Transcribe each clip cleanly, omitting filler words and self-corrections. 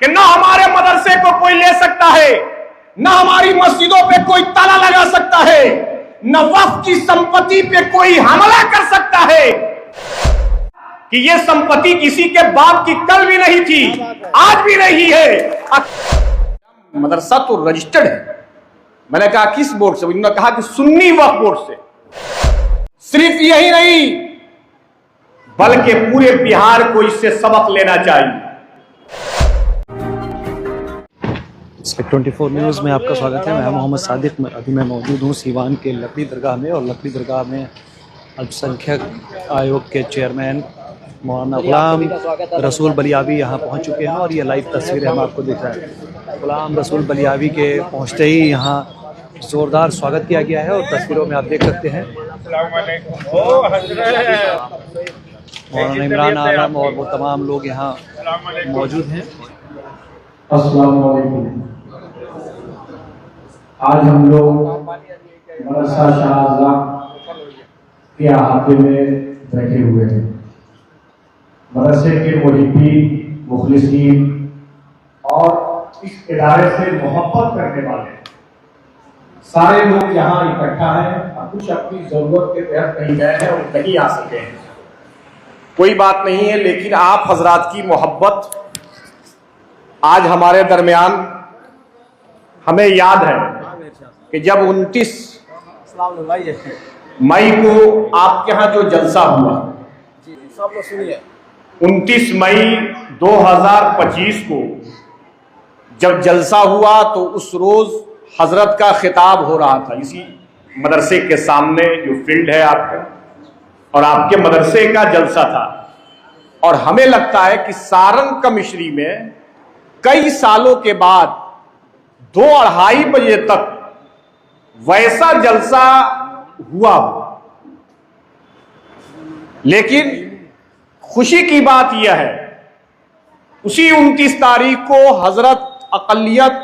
कि न हमारे मदरसे को कोई ले सकता है, न हमारी मस्जिदों पे कोई ताला लगा सकता है, न वक्फ की संपत्ति पे कोई हमला कर सकता है कि ये संपत्ति किसी के बाप की कल भी नहीं थी, आज भी नहीं है। मदरसा तो रजिस्टर्ड है। मैंने कहा किस बोर्ड से? उन्होंने कहा कि सुन्नी वक्फ बोर्ड से। सिर्फ यही नहीं बल्कि पूरे बिहार को इससे सबक लेना चाहिए। स्पेक्ट 24 न्यूज़ में आपका स्वागत है। मैं मोहम्मद सादिक। अभी मैं मौजूद हूँ सीवान के लकड़ी दरगाह में, और लकड़ी दरगाह में अल्पसंख्यक आयोग के चेयरमैन मौलाना गुलाम रसूल बलियावी यहाँ पहुँच चुके हैं, और ये लाइव तस्वीरें हम आपको दिख रहे हैं। गुलाम रसूल बलियावी के पहुँचते ही यहाँ ज़ोरदार स्वागत किया गया है, और तस्वीरों में आप देख सकते हैं मौलाना इमरान आलम और वो तमाम लोग यहाँ मौजूद हैं। अस्सलाम वालेकुम। आज हम लोग मदरसा शाहज़ा के अहाते में बैठे हुए हैं। मदरसे के मुहिब्बीन, मुखलिसीन और इस इदारे से मोहब्बत करने वाले सारे लोग यहाँ इकट्ठा हैं। कुछ अपनी जरूरत के तहत कहीं गए हैं और नहीं आ सके हैं, कोई बात नहीं है, लेकिन आप हजरात की मोहब्बत आज हमारे दरमियान। हमें याद है कि जब 29 मई को आपके यहाँ जो जलसा हुआ, 29 मई 2025 को जब जलसा हुआ तो उस रोज हजरत का खिताब हो रहा था इसी मदरसे के सामने जो फील्ड है आपका, और आपके मदरसे का जलसा था। और हमें लगता है कि सारंग कमिश्री में कई सालों के बाद 2-2:30 बजे तक वैसा जलसा हुआ। लेकिन खुशी की बात यह है उसी 29 तारीख को हजरत अकलियत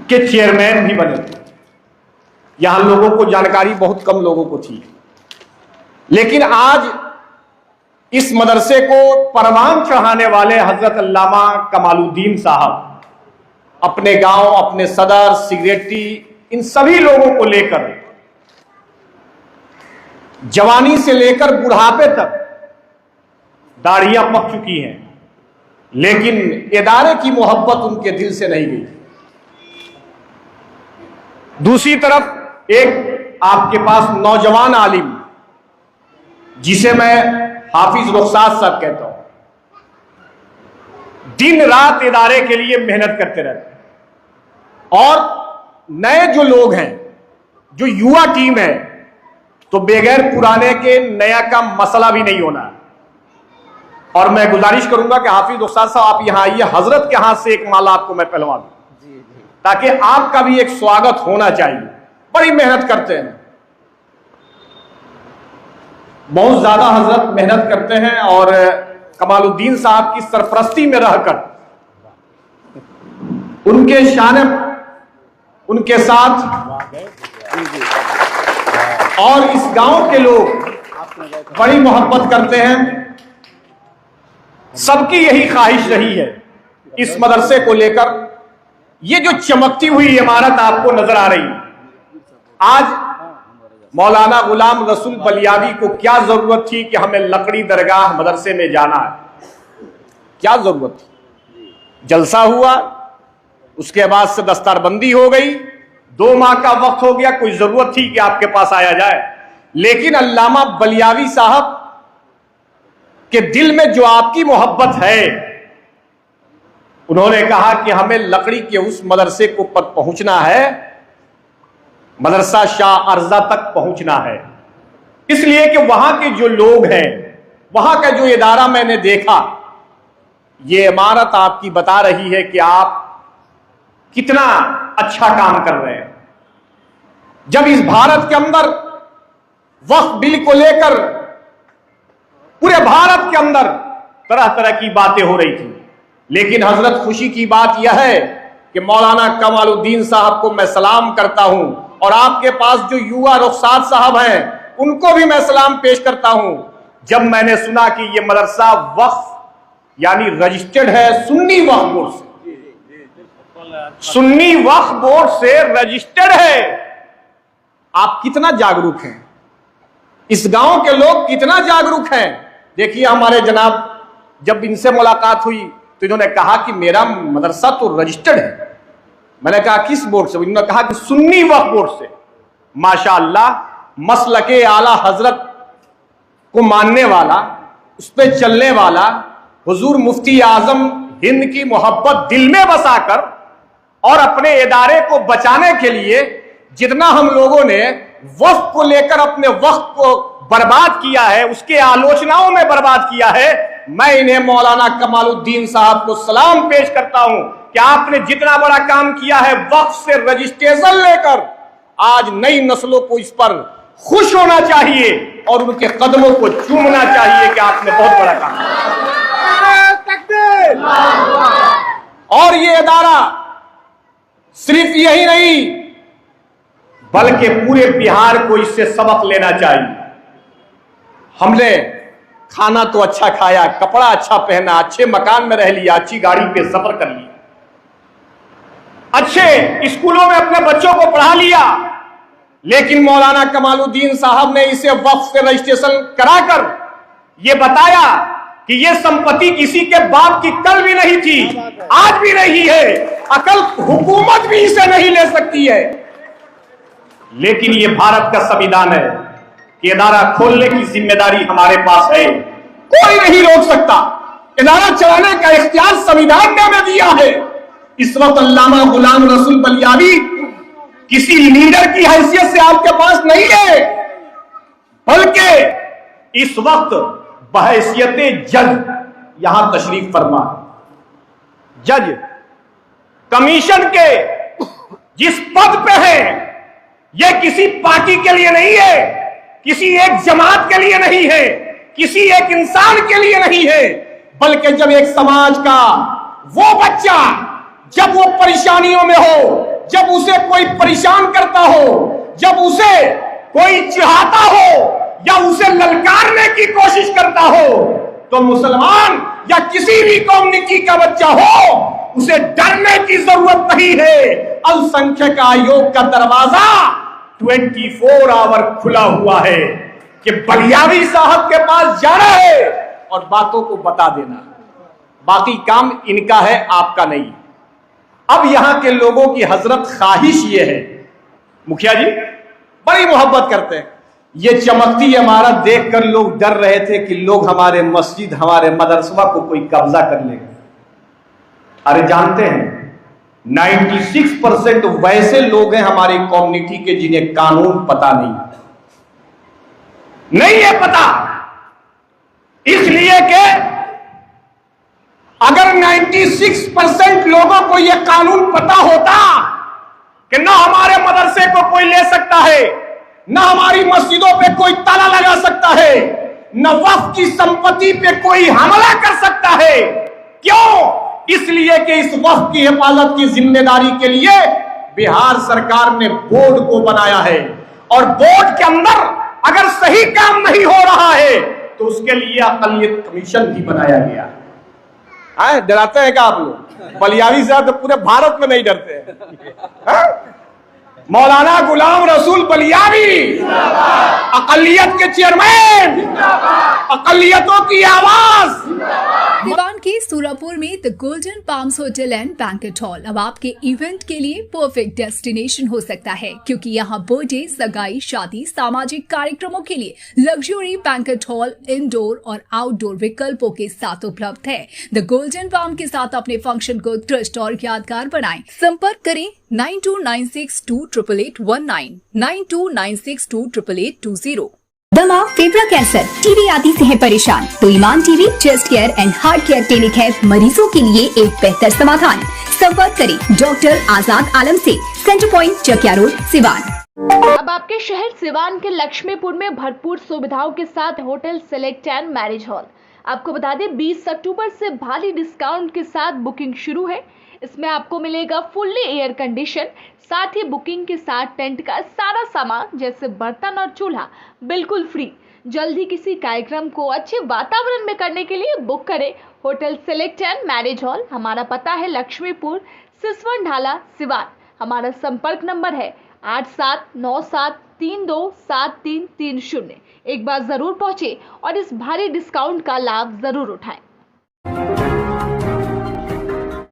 के चेयरमैन भी बने थे। यहां लोगों को जानकारी बहुत कम लोगों को थी, लेकिन आज इस मदरसे को परवान चढ़ाने वाले हजरत अल्लामा कमालुद्दीन साहब अपने गांव, अपने सदर, सेक्रेटरी, इन सभी लोगों को लेकर जवानी से लेकर बुढ़ापे तक दाढ़ियां पक चुकी हैं, लेकिन इदारे की मोहब्बत उनके दिल से नहीं गई। दूसरी तरफ एक आपके पास नौजवान आलिम, जिसे मैं हाफिज रुखसार साहब कहता हूं, दिन रात इदारे के लिए मेहनत करते रहते हैं। और नए जो लोग हैं, जो युवा टीम है, तो बगैर पुराने के नया का मसला भी नहीं होना। और मैं गुजारिश करूंगा कि हाफिज रुखसार साहब आप यहां आइए, हजरत के हाथ से एक माला आपको मैं पहलवा दूं, ताकि आपका भी एक स्वागत होना चाहिए। बड़ी मेहनत करते हैं, बहुत ज्यादा हजरत मेहनत करते हैं, और कमालुद्दीन साहब की सरपरस्ती में रहकर उनके शान, उनके साथ और इस गांव के लोग बड़ी मोहब्बत करते हैं। सबकी यही ख्वाहिश रही है इस मदरसे को लेकर। ये जो चमकती हुई इमारत आपको नजर आ रही, आज मौलाना गुलाम रसूल बलियावी को क्या जरूरत थी कि हमें लकड़ी दरगाह मदरसे में जाना है? क्या जरूरत थी? जलसा हुआ, उसके बाद से दस्तारबंदी हो गई, 2 माह का वक्त हो गया, कोई जरूरत थी कि आपके पास आया जाए? लेकिन अल्लामा बलियावी साहब के दिल में जो आपकी मोहब्बत है, उन्होंने कहा कि हमें लकड़ी के उस मदरसे को पर पहुंचना है, मदरसा शाह अर्जा तक पहुंचना है। इसलिए कि वहां के जो लोग हैं, वहां का जो इदारा मैंने देखा, ये इमारत आपकी बता रही है कि आप कितना अच्छा काम कर रहे हैं। जब इस भारत के अंदर वक्फ बिल को लेकर पूरे भारत के अंदर तरह तरह की बातें हो रही थी, लेकिन हजरत खुशी की बात यह है कि मौलाना कमालुद्दीन साहब को मैं सलाम करता हूं, और आपके पास जो युवा रुखसार साहब हैं उनको भी मैं सलाम पेश करता हूं। जब मैंने सुना कि ये मदरसा वक्फ यानी रजिस्टर्ड है सुन्नी वक्फ बोर्ड से, सुन्नी वक्फ बोर्ड से रजिस्टर्ड है। आप कितना जागरूक हैं, इस गांव के लोग कितना जागरूक हैं। देखिए हमारे जनाब जब इनसे मुलाकात हुई तो इन्होंने कहा कि मेरा मदरसा तो रजिस्टर्ड है। मैंने कहा किस बोर्ड से? इन्होंने कहा कि सुन्नी वक्फ बोर्ड से। माशाअल्लाह, मसलके आला हजरत को मानने वाला, उस पर चलने वाला, हुजूर मुफ्ती आजम हिंद की मोहब्बत दिल में बसाकर और अपने इदारे को बचाने के लिए जितना हम लोगों ने वक्फ को लेकर अपने वक्त को बर्बाद किया है, उसके आलोचनाओं में बर्बाद किया है, मैं इन्हें मौलाना कमालुद्दीन साहब को सलाम पेश करता हूं कि आपने जितना बड़ा काम किया है वक्फ से रजिस्ट्रेशन लेकर, आज नई नस्लों को इस पर खुश होना चाहिए और उनके कदमों को चूमना चाहिए कि आपने बहुत बड़ा काम किया। और ये इदारा सिर्फ यही नहीं बल्कि पूरे बिहार को इससे सबक लेना चाहिए। हमने खाना तो अच्छा खाया, कपड़ा अच्छा पहना, अच्छे मकान में रह लिया, अच्छी गाड़ी पे सफर कर लिया, अच्छे स्कूलों में अपने बच्चों को पढ़ा लिया, लेकिन मौलाना कमालुद्दीन साहब ने इसे वक्फ से रजिस्ट्रेशन कराकर यह बताया कि यह संपत्ति किसी के बाप की कल भी नहीं थी, आज भी नहीं है, अकल हुकूमत भी इसे नहीं ले सकती है। लेकिन यह भारत का संविधान है कि इदारा खोलने की जिम्मेदारी हमारे पास है, कोई नहीं रोक सकता। इदारा चलाने का इख्तियार संविधान ने हमें दिया है। इस वक्त अल्लामा गुलाम रसूल बलियावी किसी लीडर की हैसियत से आपके पास नहीं है, बल्कि इस वक्त बहैसियत जज यहां तशरीफ फरमा। जज कमीशन के जिस पद पे है, यह किसी पार्टी के लिए नहीं है, किसी एक जमात के लिए नहीं है, किसी एक इंसान के लिए नहीं है, बल्कि जब एक समाज का वो बच्चा जब वो परेशानियों में हो, जब उसे कोई परेशान करता हो, जब उसे कोई चाहता हो या उसे ललकारने की कोशिश करता हो, तो मुसलमान या किसी भी कम्युनिटी का बच्चा हो, उसे डरने की जरूरत नहीं है। अल्पसंख्यक आयोग का दरवाजा 24 आवर खुला हुआ है कि बलियावी साहब के पास जाना है और बातों को बता देना, बाकी काम इनका है, आपका नहीं। अब यहां के लोगों की हजरत ख्वाहिश ये है, मुखिया जी बड़ी मोहब्बत करते हैं, ये चमकती इमारत देखकर लोग डर रहे थे कि लोग हमारे मस्जिद, हमारे मदरसा को कोई कब्जा कर लेगा। अरे जानते हैं 96% वैसे लोग हैं हमारी कम्युनिटी के जिन्हें कानून पता नहीं है पता, इसलिए कि अगर 96% लोगों को यह कानून पता होता कि ना हमारे मदरसे को कोई ले सकता है, ना हमारी मस्जिदों पे कोई ताला लगा सकता है, न वक्फ की संपत्ति पे कोई हमला कर सकता है। क्यों? इसलिए कि इस वक्फ की हिफाजत की जिम्मेदारी के लिए बिहार सरकार ने बोर्ड को बनाया है, और बोर्ड के अंदर अगर सही काम नहीं हो रहा है तो उसके लिए अक़लियत कमीशन भी बनाया गया है। डराते हैं क्या आप लोग? बलियावी साहब तो पूरे भारत में नहीं डरते हैं। मौलाना गुलाम रसूल बलियावी अक़लियत के चेयरमैन, अक़लियतों की आवाज। सिवान के सूरापुर में the golden palms hotel and banquet hall अब आपके इवेंट के लिए परफेक्ट डेस्टिनेशन हो सकता है, क्योंकि यहाँ बर्थडे, सगाई, शादी, सामाजिक कार्यक्रमों के लिए लग्जरी बैंकेट हॉल इंडोर और आउटडोर विकल्पों के साथ उपलब्ध है। द गोल्डन पाम के साथ अपने फंक्शन को उत्कृष्ट और यादगार बनाएं। संपर्क करें 9296288819, 9296288820। दमा, फेफड़ा कैंसर, टीबी आदि से है परेशान तो Iman TB, chest care and heart care clinic है मरीजों के लिए एक बेहतर समाधान। संपर्क करें डॉक्टर आजाद आलम से, centre point, Chakiya road, Siwan. अब आपके शहर सिवान के लक्ष्मीपुर में भरपूर सुविधाओं के साथ hotel select and marriage hall. आपको बता दें 20 अक्टूबर से भारी डिस्काउंट के साथ बुकिंग शुरू है। इसमें आपको मिलेगा फुल्ली एयर कंडीशन, साथ ही बुकिंग के साथ टेंट का सारा सामान जैसे बर्तन और चूल्हा बिल्कुल फ्री। जल्द ही किसी कार्यक्रम को अच्छे वातावरण में करने के लिए बुक करें hotel select and marriage hall. हमारा पता है लक्ष्मीपुर, सिसवन ढाला, सिवान। हमारा संपर्क नंबर है 8797327330। एक बार जरूर पहुंचे और इस भारी डिस्काउंट का लाभ जरूर उठाएं।